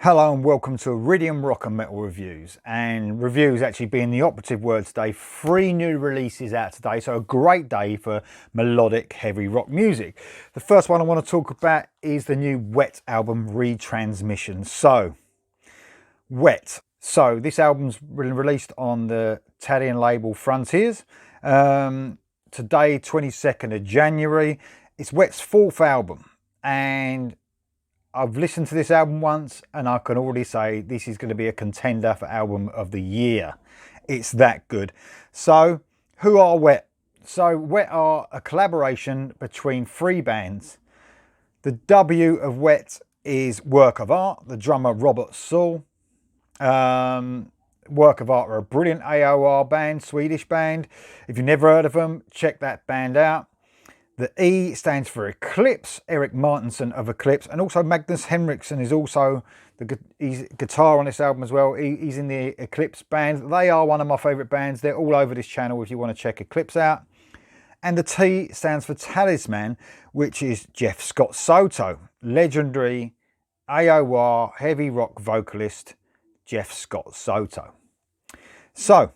Hello and welcome to Iridium Rock and Metal Reviews, and reviews actually being the operative word today. 3 new releases out today, so a great day for melodic heavy rock music. The first one I want to talk about is the new W.E.T album, Retransmission. So W.E.T. So this album's been released on the Italian label Frontiers today, 22nd of January. It's W.E.T's 4th album, and I've listened to this album once and I can already say this is going to be a contender for album of the year. It's that good. So who are W.E.T? So W.E.T are a collaboration between 3 bands. The W of W.E.T is Work of Art, the drummer Robert Saul. Work of Art are a brilliant AOR band, Swedish band. If you've never heard of them, check that band out. The E stands for Eclipse, Eric Martinson of Eclipse, and also Magnus Henriksson is also he's guitar on this album as well. He's in the Eclipse band. They are one of my favourite bands. They're all over this channel if you want to check Eclipse out. And the T stands for Talisman, which is Jeff Scott Soto, legendary AOR heavy rock vocalist Jeff Scott Soto. So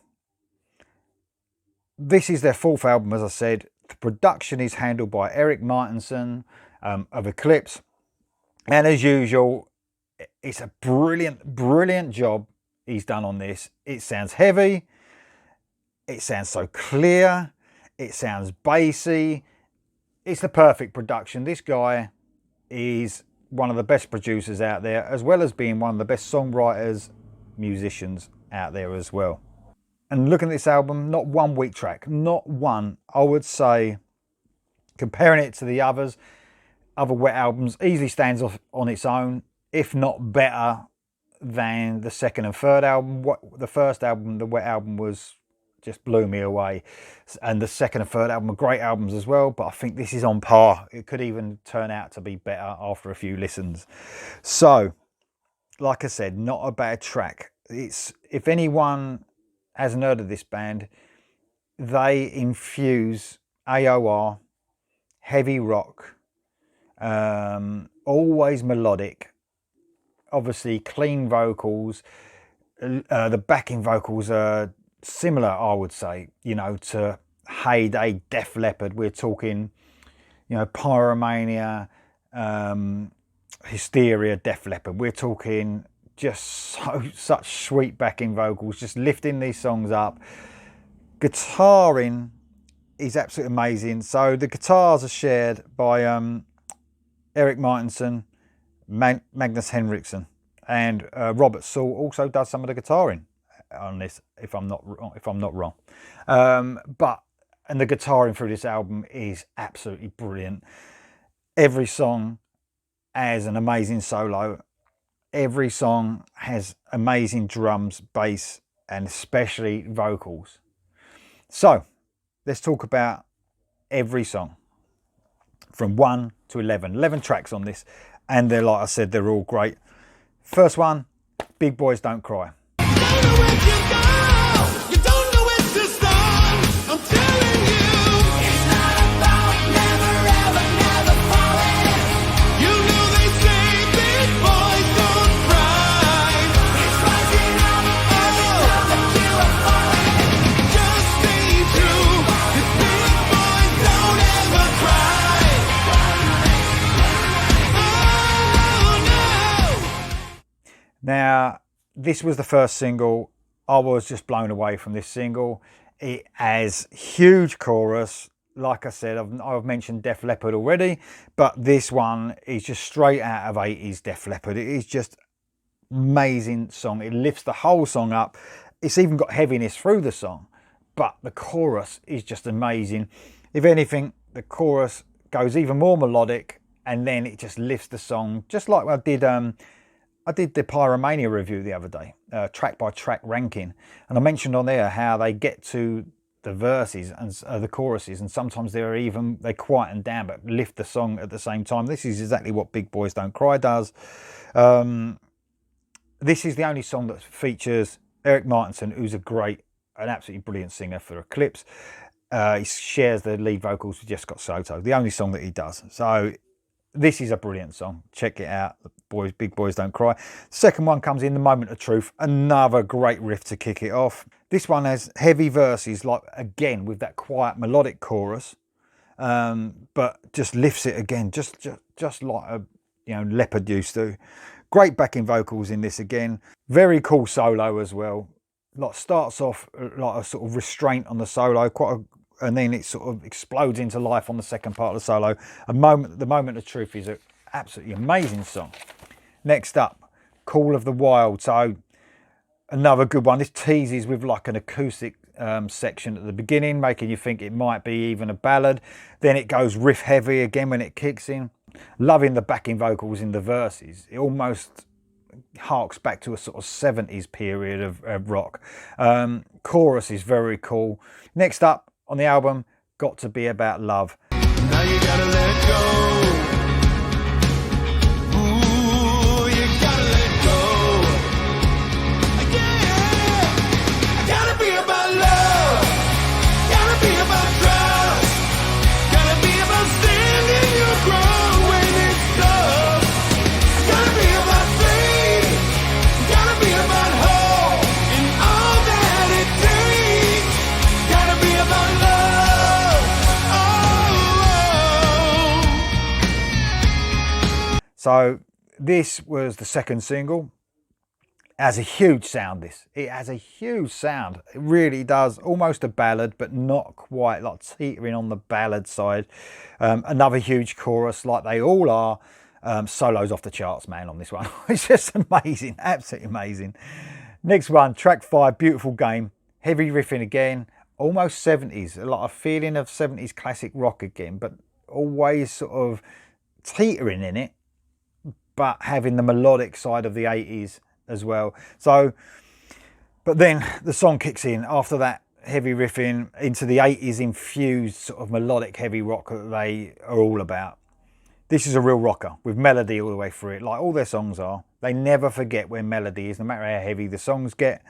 this is their 4th album, as I said. The production is handled by Eric Martinson of Eclipse, and as usual, it's a brilliant job he's done on this. It sounds heavy, it sounds so clear, it sounds bassy. It's the perfect production. This guy is one of the best producers out there, as well as being one of the best songwriters, musicians out there as well. And looking at this album, not one weak track, not one. I would say, comparing it to the other W.E.T albums, easily stands off on its own, if not better than the 2nd and 3rd album. The first album, the W.E.T album, just blew me away. And the 2nd and 3rd album are great albums as well, but I think this is on par. It could even turn out to be better after a few listens. So, like I said, not a bad track. If anyone hasn't heard of this band, they infuse AOR, heavy rock, always melodic, obviously clean vocals. The backing vocals are similar, I would say, to heyday Def Leppard. We're talking, Pyromania, Hysteria, Def Leppard. We're talking just such sweet backing vocals, just lifting these songs up. Guitaring is absolutely amazing. So the guitars are shared by Eric Martinson, Magnus Henriksson, and Robert Saul also does some of the guitaring on this, if I'm not wrong. And the guitaring through this album is absolutely brilliant. Every song has an amazing solo. Every song has amazing drums, bass, and especially vocals. So let's talk about every song from 1 to 11. 11 tracks on this, and they're, like I said, they're all great. First one, Big Boys Don't Cry. Now, this was the first single. I was just blown away from this single. It has huge chorus. Like I said, I've mentioned Def Leppard already, but this one is just straight out of 80s Def Leppard. It is just amazing song. It lifts the whole song up. It's even got heaviness through the song, but the chorus is just amazing. If anything, the chorus goes even more melodic, and then it just lifts the song, just like I did the Pyromania review the other day, track by track ranking, and I mentioned on there how they get to the verses and the choruses, and sometimes they quieten down but lift the song at the same time. This is exactly what Big Boys Don't Cry does. This is the only song that features Eric Martinson, who's an absolutely brilliant singer for Eclipse. He shares the lead vocals with Jeff Scott Soto, the only song that he does. So This is a brilliant song. Check it out. Boys, Big Boys Don't Cry. Second one comes in The Moment of Truth. Another great riff to kick it off. This one has heavy verses, like again with that quiet melodic chorus, but just lifts it again, just like a Leopard used to. Great backing vocals in this again. Very cool solo as well. Like starts off like a sort of restraint on the solo, and then it sort of explodes into life on the second part of the solo. The Moment of Truth is an absolutely amazing song. Next up, Call of the Wild. So another good one. This teases with like an acoustic section at the beginning, making you think it might be even a ballad. Then it goes riff heavy again when it kicks in. Loving the backing vocals in the verses. It almost harks back to a sort of 70s period of rock. Chorus is very cool. Next up on the album, Got to Be About Love. Now you gotta let go. Ooh, you gotta let go. Yeah, I gotta be about love. Gotta be about trust. Gotta be about standing your ground when it's tough. Gotta be about faith. Gotta be about hope and all that it takes. Gotta be about love. Oh. So this was the second single. It has a huge sound, it has a huge sound. It really does. Almost a ballad, but not quite, like teetering on the ballad side. Another huge chorus, like they all are. Solos off the charts, man, on this one. It's just amazing, absolutely amazing. Next one, track 5, Beautiful Game. Heavy riffing again, almost 70s. A lot of feeling of 70s classic rock again, but always sort of teetering in it, but having the melodic side of the 80s as well. So, but then the song kicks in after that heavy riffing into the 80s infused sort of melodic heavy rock that they are all about. This is a real rocker with melody all the way through it, like all their songs are. They never forget where melody is, no matter how heavy the songs get.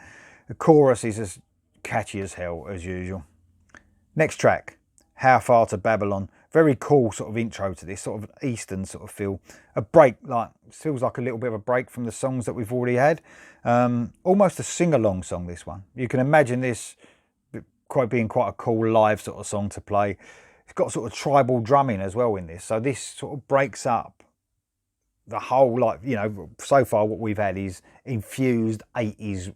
The chorus is as catchy as hell, as usual. Next track, How Far to Babylon. Very cool sort of intro to this, sort of Eastern sort of feel. A break, like feels like a little bit of a break from the songs that we've already had. Almost a sing-along song, this one. You can imagine this being quite a cool live sort of song to play. It's got sort of tribal drumming as well in this. So this sort of breaks up the whole, like, so far what we've had is infused 80s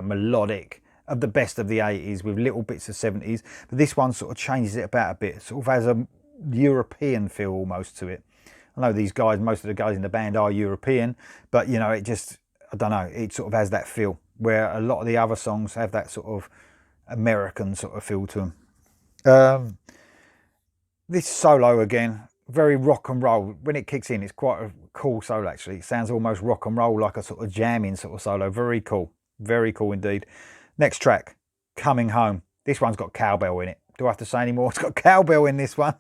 melodic of the best of the 80s with little bits of 70s. But this one sort of changes it about a bit. It sort of has a European feel almost to it. I know these guys, most of the guys in the band are European, but it just, I don't know, it sort of has that feel where a lot of the other songs have that sort of American sort of feel to them. This solo again, very rock and roll. When it kicks in, it's quite a cool solo actually. It sounds almost rock and roll, like a sort of jamming sort of solo. Very cool indeed. Next track, Coming Home. This one's got cowbell in it. Do I have to say any more? It's got cowbell in this one.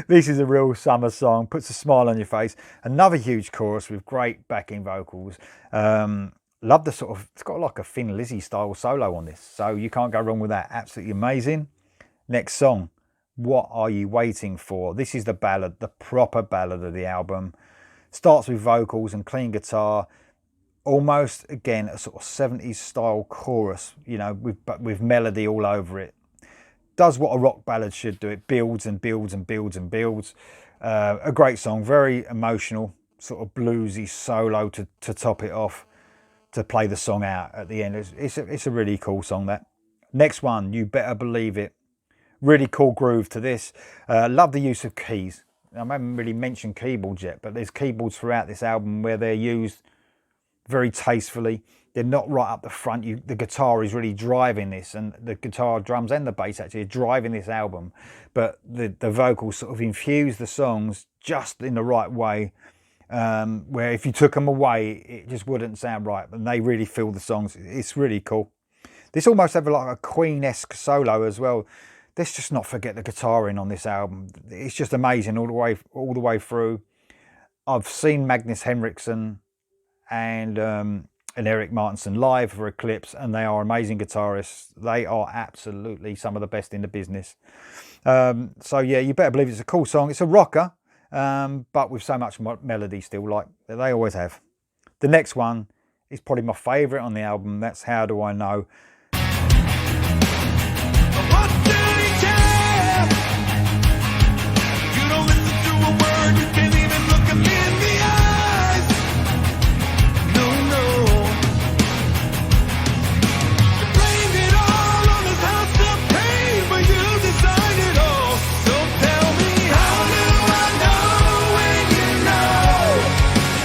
This is a real summer song, puts a smile on your face. Another huge chorus with great backing vocals. Love the sort of, it's got like a Thin Lizzy style solo on this, so you can't go wrong with that. Absolutely amazing. Next song, What Are You Waiting For? This is the ballad, the proper ballad of the album. Starts with vocals and clean guitar. Almost, again, a sort of 70s style chorus, but with melody all over it. Does what a rock ballad should do. It builds and builds and builds and builds. A great song, very emotional, sort of bluesy solo to top it off, to play the song out at the end. It's a really cool song, that. Next one, You Better Believe It. Really cool groove to this. Love the use of keys. I haven't really mentioned keyboards yet, but there's keyboards throughout this album where they're used very tastefully. They're not right up the front. The guitar is really driving this, and the guitar, drums and the bass actually are driving this album. But the vocals sort of infuse the songs just in the right way, where if you took them away, it just wouldn't sound right. And they really fill the songs. It's really cool. This almost has like a Queen-esque solo as well. Let's just not forget the guitar in on this album. It's just amazing all the way through. I've seen Magnus Henriksson and Eric Martinson live for Eclipse, and they are amazing guitarists. They are absolutely some of the best in the business. So yeah, You Better Believe It's a cool song. It's a rocker. but with so much melody still, like they always have. The next one is probably my favourite on the album. That's How Do I Know. What did he care? You don't listen to a word, you can't even look at me in the eyes. No, no. You blamed it all on his house of pain, but you designed it all. So tell me, how do I know when you know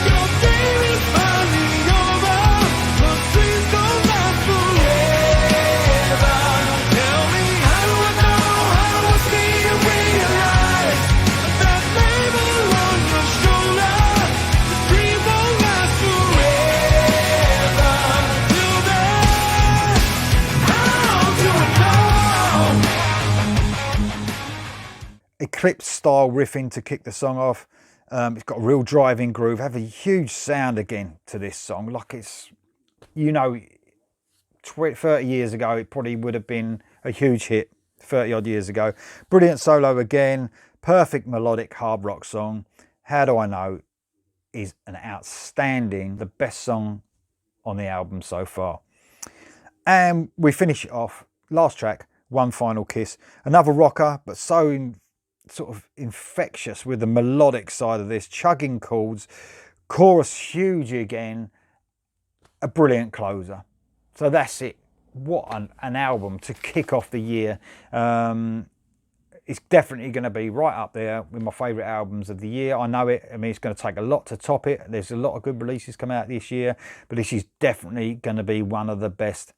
your day is finally over? But dreams don't last forever. Tell me, how do I know? How do I see and realize that label on your shoulder? The dream won't last forever. Till then, how do I know? Eclipse style riffing to kick the song off. It's got a real driving groove, have a huge sound again to this song, like it's, you know, 30 years ago it probably would have been a huge hit, 30 odd years ago. Brilliant solo again, perfect melodic hard rock song. How Do I Know is an outstanding, the best song on the album so far. And we finish it off, last track, One Final Kiss, another rocker, but so sort of infectious with the melodic side of this, chugging chords, chorus huge again, a brilliant closer. So that's it. What an album to kick off the year. It's definitely going to be right up there with my favourite albums of the year. I know it. I mean, it's going to take a lot to top it. There's a lot of good releases coming out this year, but this is definitely going to be one of the best.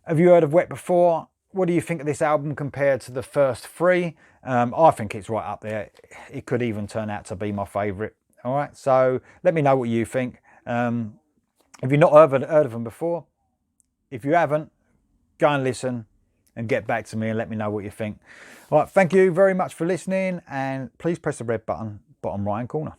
Have you heard of W.E.T before? What do you think of this album compared to the first three? I think it's right up there. It could even turn out to be my favourite. All right, so let me know what you think. Have you not heard of them before? If you haven't, go and listen and get back to me and let me know what you think. All right, thank you very much for listening, and please press the red button, bottom right hand corner.